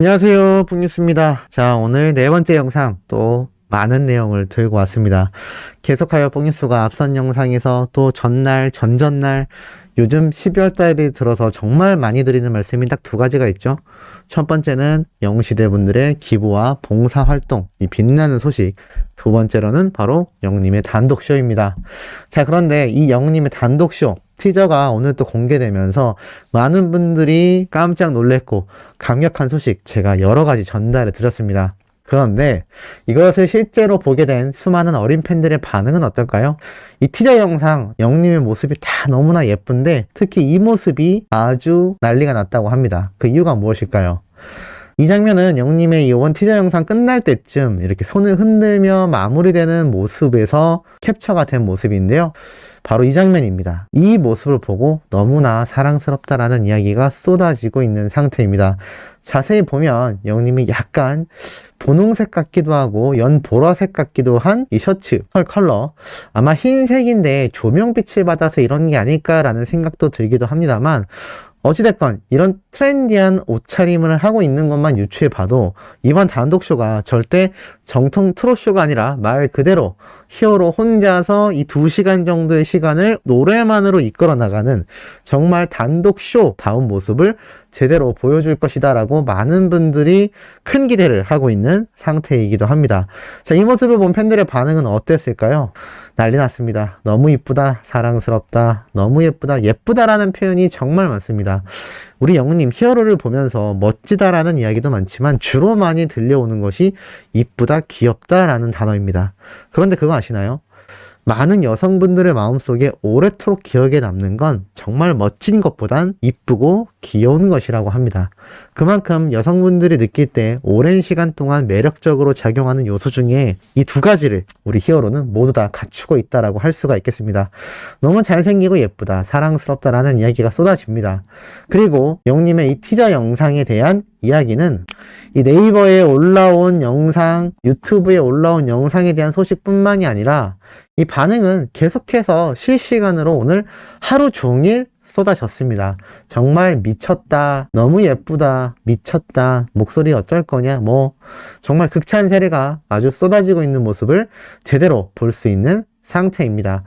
안녕하세요, 뽕뉴스입니다. 자, 오늘 네 번째 영상 또 많은 내용을 들고 왔습니다. 계속하여 뽕뉴스가 앞선 영상에서 또 전날, 전전날, 요즘 12월 달이 들어서 정말 많이 드리는 말씀이 딱 두 가지가 있죠. 첫 번째는 영시대분들의 기부와 봉사활동, 이 빛나는 소식. 두 번째로는 바로 영님의 단독쇼입니다. 자, 그런데 이 영님의 단독쇼, 티저가 오늘 또 공개되면서 많은 분들이 깜짝 놀랐고 강력한 소식 제가 여러 가지 전달해 드렸습니다. 그런데 이것을 실제로 보게 된 수많은 어린 팬들의 반응은 어떨까요? 이 티저 영상 영님의 모습이 다 너무나 예쁜데 특히 이 모습이 아주 난리가 났다고 합니다. 그 이유가 무엇일까요? 이 장면은 영님의 이번 티저 영상 끝날 때쯤 이렇게 손을 흔들며 마무리되는 모습에서 캡처가 된 모습인데요. 바로 이 장면입니다. 이 모습을 보고 너무나 사랑스럽다라는 이야기가 쏟아지고 있는 상태입니다. 자세히 보면 영님이 약간 분홍색 같기도 하고 연보라색 같기도 한 이 셔츠 컬러, 아마 흰색인데 조명빛을 받아서 이런 게 아닐까라는 생각도 들기도 합니다만, 어찌됐건 이런 트렌디한 옷차림을 하고 있는 것만 유추해 봐도 이번 단독쇼가 절대 정통 트롯쇼가 아니라 말 그대로 히어로 혼자서 이 2시간 정도의 시간을 노래만으로 이끌어 나가는 정말 단독쇼다운 모습을 제대로 보여줄 것이다 라고 많은 분들이 큰 기대를 하고 있는 상태이기도 합니다. 자, 이 모습을 본 팬들의 반응은 어땠을까요? 난리 났습니다. 너무 이쁘다, 사랑스럽다, 너무 예쁘다, 예쁘다라는 표현이 정말 많습니다. 우리 영우님 히어로를 보면서 멋지다라는 이야기도 많지만 주로 많이 들려오는 것이 이쁘다, 귀엽다라는 단어입니다. 그런데 그거 아시나요? 많은 여성분들의 마음속에 오래도록 기억에 남는 건 정말 멋진 것보단 이쁘고 귀여운 것이라고 합니다. 그만큼 여성분들이 느낄 때 오랜 시간 동안 매력적으로 작용하는 요소 중에 이 두 가지를 우리 히어로는 모두 다 갖추고 있다라고 할 수가 있겠습니다. 너무 잘생기고 예쁘다, 사랑스럽다라는 이야기가 쏟아집니다. 그리고 영님의 이 티저 영상에 대한 이야기는 이 네이버에 올라온 영상, 유튜브에 올라온 영상에 대한 소식뿐만이 아니라 이 반응은 계속해서 실시간으로 오늘 하루 종일 쏟아졌습니다. 정말 미쳤다, 너무 예쁘다, 미쳤다, 목소리 어쩔 거냐, 정말 극찬 세례가 아주 쏟아지고 있는 모습을 제대로 볼 수 있는 상태입니다.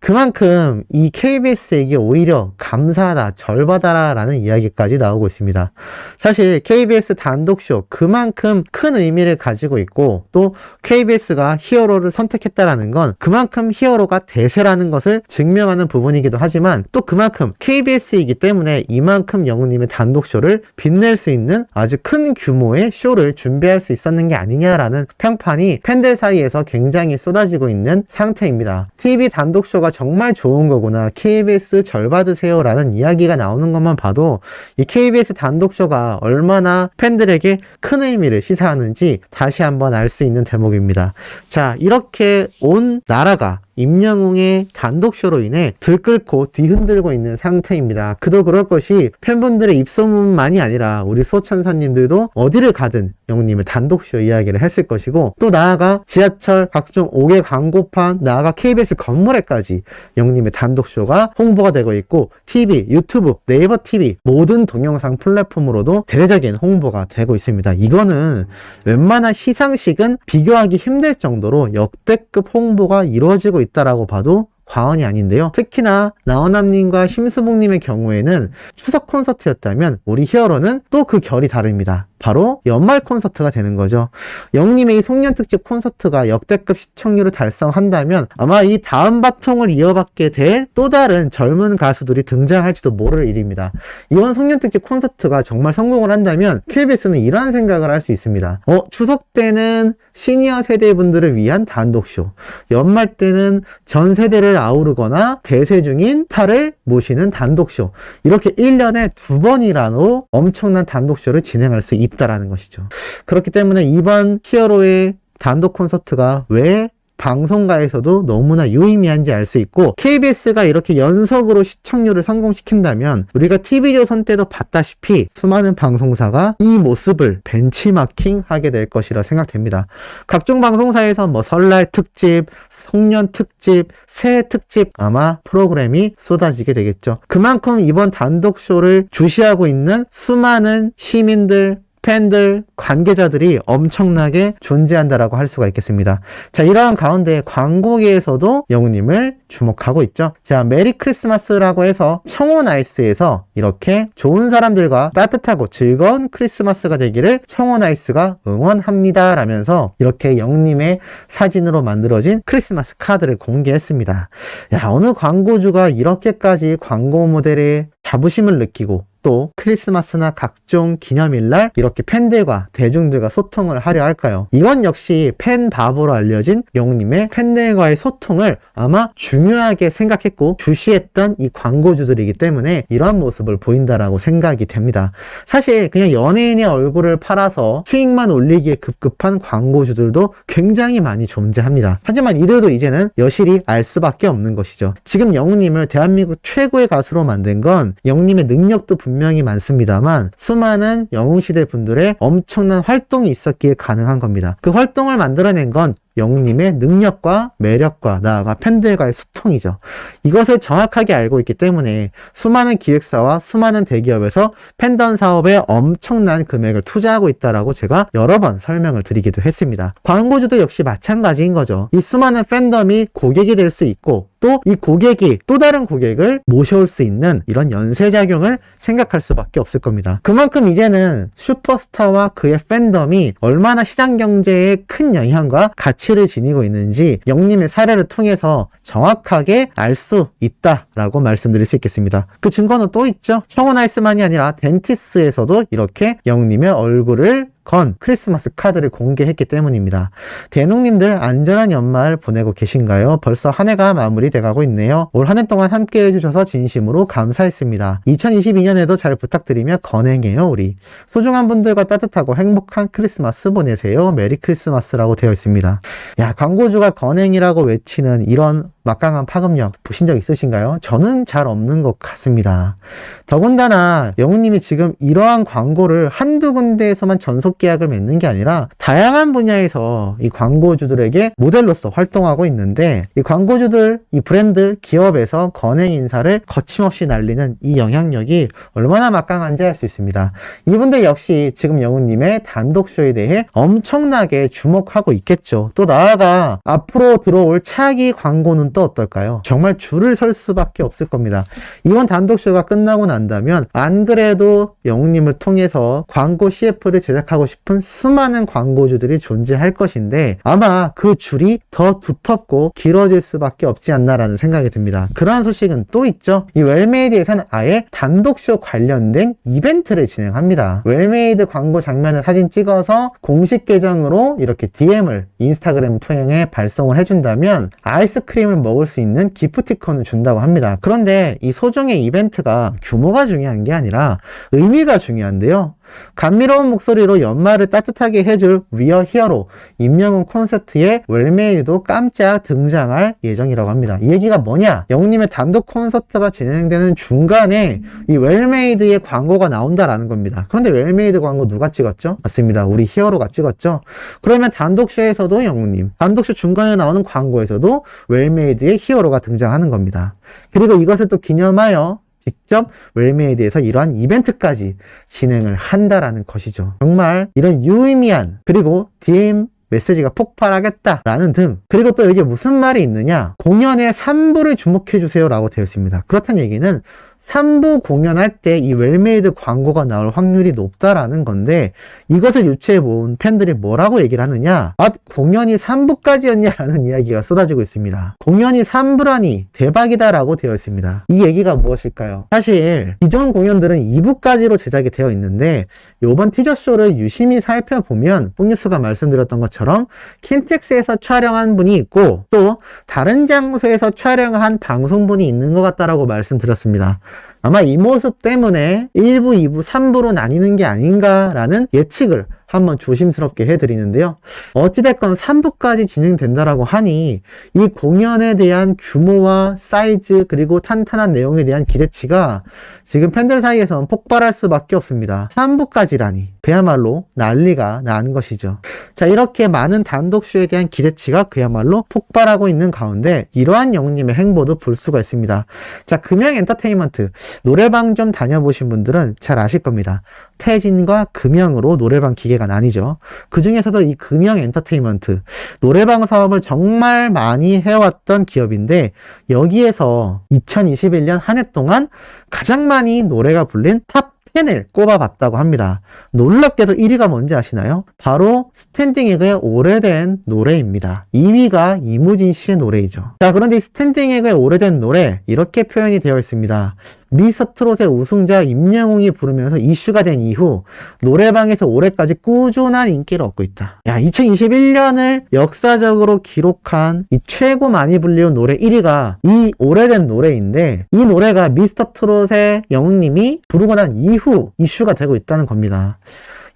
그만큼 이 KBS에게 오히려 감사하다, 절받아라라는 이야기까지 나오고 있습니다. 사실 KBS 단독쇼 그만큼 큰 의미를 가지고 있고, 또 KBS가 히어로를 선택했다라는 건 그만큼 히어로가 대세라는 것을 증명하는 부분이기도 하지만, 또 그만큼 KBS이기 때문에 이만큼 영우님의 단독쇼를 빛낼 수 있는 아주 큰 규모의 쇼를 준비할 수 있었는 게 아니냐라는 평판이 팬들 사이에서 굉장히 쏟아지고 있는 상태입니다. TV 단독쇼가 정말 좋은 거구나, KBS 절 받으세요 라는 이야기가 나오는 것만 봐도 이 KBS 단독쇼가 얼마나 팬들에게 큰 의미를 시사하는지 다시 한번 알 수 있는 대목입니다. 자, 이렇게 온 나라가 임영웅의 단독쇼로 인해 들끓고 뒤흔들고 있는 상태입니다. 그도 그럴 것이 팬분들의 입소문만이 아니라 우리 수호천사님들도 어디를 가든 영웅님의 단독쇼 이야기를 했을 것이고, 또 나아가 지하철, 각종 5개 광고판, 나아가 KBS 건물에까지 영웅님의 단독쇼가 홍보가 되고 있고, TV, 유튜브, 네이버 TV 모든 동영상 플랫폼으로도 대대적인 홍보가 되고 있습니다. 이거는 웬만한 시상식은 비교하기 힘들 정도로 역대급 홍보가 이루어지고 있다라고 봐도 과언이 아닌데요. 특히나 나원남님과 심수봉님의 경우에는 추석 콘서트였다면 우리 히어로는 또 그 결이 다릅니다. 바로 연말 콘서트가 되는 거죠. 영님의 이 송년특집 콘서트가 역대급 시청률을 달성한다면 아마 이 다음 바통을 이어받게 될 또 다른 젊은 가수들이 등장할지도 모를 일입니다. 이번 송년특집 콘서트가 정말 성공을 한다면 KBS는 이러한 생각을 할 수 있습니다. 추석 때는 시니어 세대분들을 위한 단독쇼, 연말 때는 전 세대를 아우르거나 대세 중인 스타를 모시는 단독쇼, 이렇게 1년에 2번이라도 엄청난 단독쇼를 진행할 수 있다라는 것이죠. 그렇기 때문에 이번 히어로의 단독 콘서트가 왜 방송가에서도 너무나 유의미한지 알 수 있고, KBS가 이렇게 연속으로 시청률을 성공시킨다면 우리가 TV조선 때도 봤다시피 수많은 방송사가 이 모습을 벤치마킹 하게 될 것이라 생각됩니다. 각종 방송사에서 설날 특집, 송년 특집, 새해 특집 아마 프로그램이 쏟아지게 되겠죠. 그만큼 이번 단독쇼를 주시하고 있는 수많은 시민들, 팬들, 관계자들이 엄청나게 존재한다라고 할 수가 있겠습니다. 자, 이러한 가운데 광고계에서도 영웅님을 주목하고 있죠. 자, 메리 크리스마스라고 해서 청혼 아이스에서 이렇게 좋은 사람들과 따뜻하고 즐거운 크리스마스가 되기를 청혼 아이스가 응원합니다 라면서 이렇게 영웅님의 사진으로 만들어진 크리스마스 카드를 공개했습니다. 야, 어느 광고주가 이렇게까지 광고 모델에 자부심을 느끼고 또 크리스마스나 각종 기념일날 이렇게 팬들과 대중들과 소통을 하려 할까요? 이건 역시 팬바보로 알려진 영웅님의 팬들과의 소통을 아마 중요하게 생각했고 주시했던 이 광고주들이기 때문에 이러한 모습을 보인다라고 생각이 됩니다. 사실 그냥 연예인의 얼굴을 팔아서 수익만 올리기에 급급한 광고주들도 굉장히 많이 존재합니다. 하지만 이들도 이제는 여실히 알 수밖에 없는 것이죠. 지금 영웅님을 대한민국 최고의 가수로 만든 건 영웅님의 능력도 분명히 많습니다만 수많은 영웅시대 분들의 엄청난 활동이 있었기에 가능한 겁니다. 그 활동을 만들어낸 건 영웅님의 능력과 매력과 나아가 팬들과의 소통이죠. 이것을 정확하게 알고 있기 때문에 수많은 기획사와 수많은 대기업에서 팬덤 사업에 엄청난 금액을 투자하고 있다라고 제가 여러 번 설명을 드리기도 했습니다. 광고주도 역시 마찬가지인 거죠. 이 수많은 팬덤이 고객이 될 수 있고 또 이 고객이 또 다른 고객을 모셔올 수 있는 이런 연쇄작용을 생각할 수밖에 없을 겁니다. 그만큼 이제는 슈퍼스타와 그의 팬덤이 얼마나 시장 경제에 큰 영향과 가치를 지니고 있는지 영웅님의 사례를 통해서 정확하게 알 수 있다라고 말씀드릴 수 있겠습니다. 그 증거는 또 있죠. 청혼 아이스만이 아니라 덴티스에서도 이렇게 영웅님의 얼굴을 건 크리스마스 카드를 공개했기 때문입니다. 대농님들 안전한 연말 보내고 계신가요? 벌써 한 해가 마무리돼가고 있네요. 올 한 해 동안 함께 해주셔서 진심으로 감사했습니다. 2022년에도 잘 부탁드리며 건행해요 우리. 소중한 분들과 따뜻하고 행복한 크리스마스 보내세요. 메리 크리스마스라고 되어 있습니다. 야, 광고주가 건행이라고 외치는 이런 막강한 파급력 보신 적 있으신가요? 저는 잘 없는 것 같습니다. 더군다나 영웅님이 지금 이러한 광고를 한두 군데에서만 전속 계약을 맺는 게 아니라 다양한 분야에서 이 광고주들에게 모델로서 활동하고 있는데 이 광고주들, 이 브랜드, 기업에서 건행 인사를 거침없이 날리는 이 영향력이 얼마나 막강한지 알 수 있습니다. 이분들 역시 지금 영웅님의 단독쇼에 대해 엄청나게 주목하고 있겠죠. 또 나아가 앞으로 들어올 차기 광고는 또 어떨까요? 정말 줄을 설 수밖에 없을 겁니다. 이번 단독쇼가 끝나고 난다면 안 그래도 영웅님을 통해서 광고 CF를 제작하고 싶은 수많은 광고주들이 존재할 것인데 아마 그 줄이 더 두텁고 길어질 수밖에 없지 않나라는 생각이 듭니다. 그러한 소식은 또 있죠. 이 웰메이드에서는 아예 단독쇼 관련된 이벤트를 진행합니다. 웰메이드 광고 장면을 사진 찍어서 공식 계정으로 이렇게 DM을 인스타그램 통해 발송을 해준다면 아이스크림을 먹을 수 있는 기프티콘을 준다고 합니다. 그런데 이 소정의 이벤트가 규모가 중요한 게 아니라 의미가 중요한데요. 감미로운 목소리로 연말을 따뜻하게 해줄 위어 히어로 임영웅 콘서트에 웰메이드도 깜짝 등장할 예정이라고 합니다. 이 얘기가 뭐냐? 영웅님의 단독 콘서트가 진행되는 중간에 이 웰메이드의 광고가 나온다라는 겁니다. 그런데 웰메이드 광고 누가 찍었죠? 맞습니다. 우리 히어로가 찍었죠? 그러면 단독쇼에서도 영웅님, 단독쇼 중간에 나오는 광고에서도 웰메이드의 히어로가 등장하는 겁니다. 그리고 이것을 또 기념하여 직접 웰메이드에서 이러한 이벤트까지 진행을 한다라는 것이죠. 정말 이런 유의미한 그리고 DM 메시지가 폭발하겠다라는 등 그리고 또 여기에 무슨 말이 있느냐 공연의 3부를 주목해주세요 라고 되어 있습니다. 그렇다는 얘기는 3부 공연할 때 이 웰메이드 광고가 나올 확률이 높다라는 건데 이것을 유추해 본 팬들이 뭐라고 얘기를 하느냐 공연이 3부까지였냐라는 이야기가 쏟아지고 있습니다. 공연이 3부라니 대박이다라고 되어 있습니다. 이 얘기가 무엇일까요? 사실 기존 공연들은 2부까지로 제작이 되어 있는데 이번 티저쇼를 유심히 살펴보면 뽕뉴스가 말씀드렸던 것처럼 킨텍스에서 촬영한 분이 있고 또 다른 장소에서 촬영한 방송분이 있는 것 같다라고 말씀드렸습니다. 아마 이 모습 때문에 1부, 2부, 3부로 나뉘는 게 아닌가라는 예측을 한번 조심스럽게 해드리는데요. 어찌됐건 3부까지 진행된다라고 하니 이 공연에 대한 규모와 사이즈 그리고 탄탄한 내용에 대한 기대치가 지금 팬들 사이에서는 폭발할 수밖에 없습니다. 3부까지라니 그야말로 난리가 나는 것이죠. 자, 이렇게 많은 단독쇼에 대한 기대치가 그야말로 폭발하고 있는 가운데 이러한 영웅님의 행보도 볼 수가 있습니다. 자, 금양 엔터테인먼트 노래방 좀 다녀보신 분들은 잘 아실 겁니다. 태진과 금영으로 노래방 기계가 나뉘죠. 그 중에서도 이 금영 엔터테인먼트, 노래방 사업을 정말 많이 해왔던 기업인데, 여기에서 2021년 한 해 동안 가장 많이 노래가 불린 탑 10을 꼽아봤다고 합니다. 놀랍게도 1위가 뭔지 아시나요? 바로 스탠딩 에그의 오래된 노래입니다. 2위가 이무진 씨의 노래이죠. 자, 그런데 이 스탠딩 에그의 오래된 노래, 이렇게 표현이 되어 있습니다. 미스터트롯의 우승자 임영웅이 부르면서 이슈가 된 이후 노래방에서 올해까지 꾸준한 인기를 얻고 있다. 야, 2021년을 역사적으로 기록한 이 최고 많이 불리운 노래 1위가 이 오래된 노래인데, 이 노래가 미스터트롯의 영웅님이 부르고 난 이후 이슈가 되고 있다는 겁니다.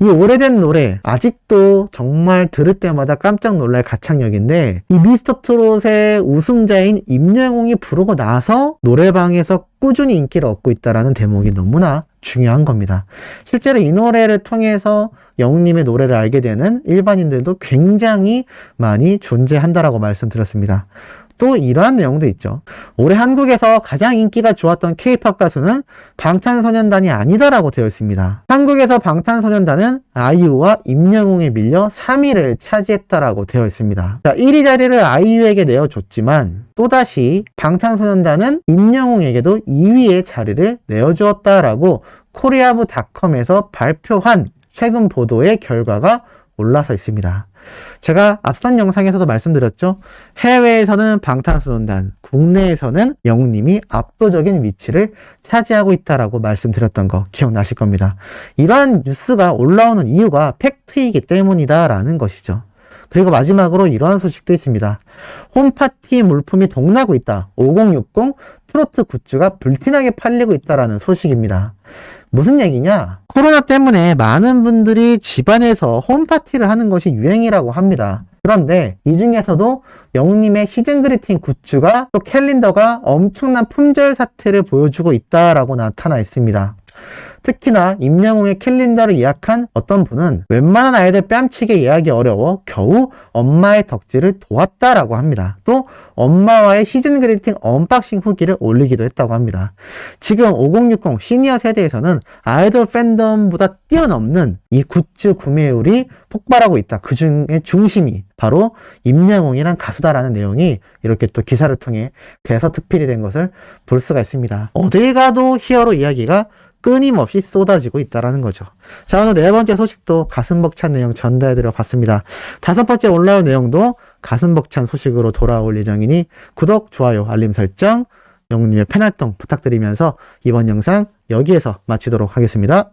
이 오래된 노래, 아직도 정말 들을 때마다 깜짝 놀랄 가창력인데, 이 미스터트롯의 우승자인 임영웅이 부르고 나서 노래방에서 꾸준히 인기를 얻고 있다는 대목이 너무나 중요한 겁니다. 실제로 이 노래를 통해서 영웅님의 노래를 알게 되는 일반인들도 굉장히 많이 존재한다라고 말씀드렸습니다. 또 이러한 내용도 있죠. 올해 한국에서 가장 인기가 좋았던 K-POP 가수는 방탄소년단이 아니다라고 되어 있습니다. 한국에서 방탄소년단은 아이유와 임영웅에 밀려 3위를 차지했다라고 되어 있습니다. 자, 1위 자리를 아이유에게 내어줬지만 또다시 방탄소년단은 임영웅에게도 2위의 자리를 내어주었다라고 코리아부닷컴에서 발표한 최근 보도의 결과가 올라서 있습니다. 제가 앞선 영상에서도 말씀드렸죠. 해외에서는 방탄소년단, 국내에서는 영웅님이 압도적인 위치를 차지하고 있다라고 말씀드렸던 거 기억나실 겁니다. 이러한 뉴스가 올라오는 이유가 팩트이기 때문이다라는 것이죠. 그리고 마지막으로 이러한 소식도 있습니다. 홈파티 물품이 동나고 있다. 5060 트로트 굿즈가 불티나게 팔리고 있다라는 소식입니다. 무슨 얘기냐? 코로나 때문에 많은 분들이 집안에서 홈파티를 하는 것이 유행이라고 합니다. 그런데 이 중에서도 영웅님의 시즌 그리팅 굿즈가 또 캘린더가 엄청난 품절 사태를 보여주고 있다라고 나타나 있습니다. 특히나 임영웅의 캘린더를 예약한 어떤 분은 웬만한 아이들 뺨치게 예약이 어려워 겨우 엄마의 덕질을 도왔다라고 합니다. 또 엄마와의 시즌 그리팅 언박싱 후기를 올리기도 했다고 합니다. 지금 5060 시니어 세대에서는 아이돌 팬덤보다 뛰어넘는 이 굿즈 구매율이 폭발하고 있다. 그 중에 중심이 바로 임영웅이란 가수다라는 내용이 이렇게 또 기사를 통해 대서특필이 된 것을 볼 수가 있습니다. 어딜 가도 히어로 이야기가 끊임없이 쏟아지고 있다라는 거죠. 자, 오늘 네 번째 소식도 가슴 벅찬 내용 전달해드려 봤습니다. 다섯 번째 올라온 내용도 가슴 벅찬 소식으로 돌아올 예정이니 구독, 좋아요, 알림 설정, 영웅님의 팬활동 부탁드리면서 이번 영상 여기에서 마치도록 하겠습니다.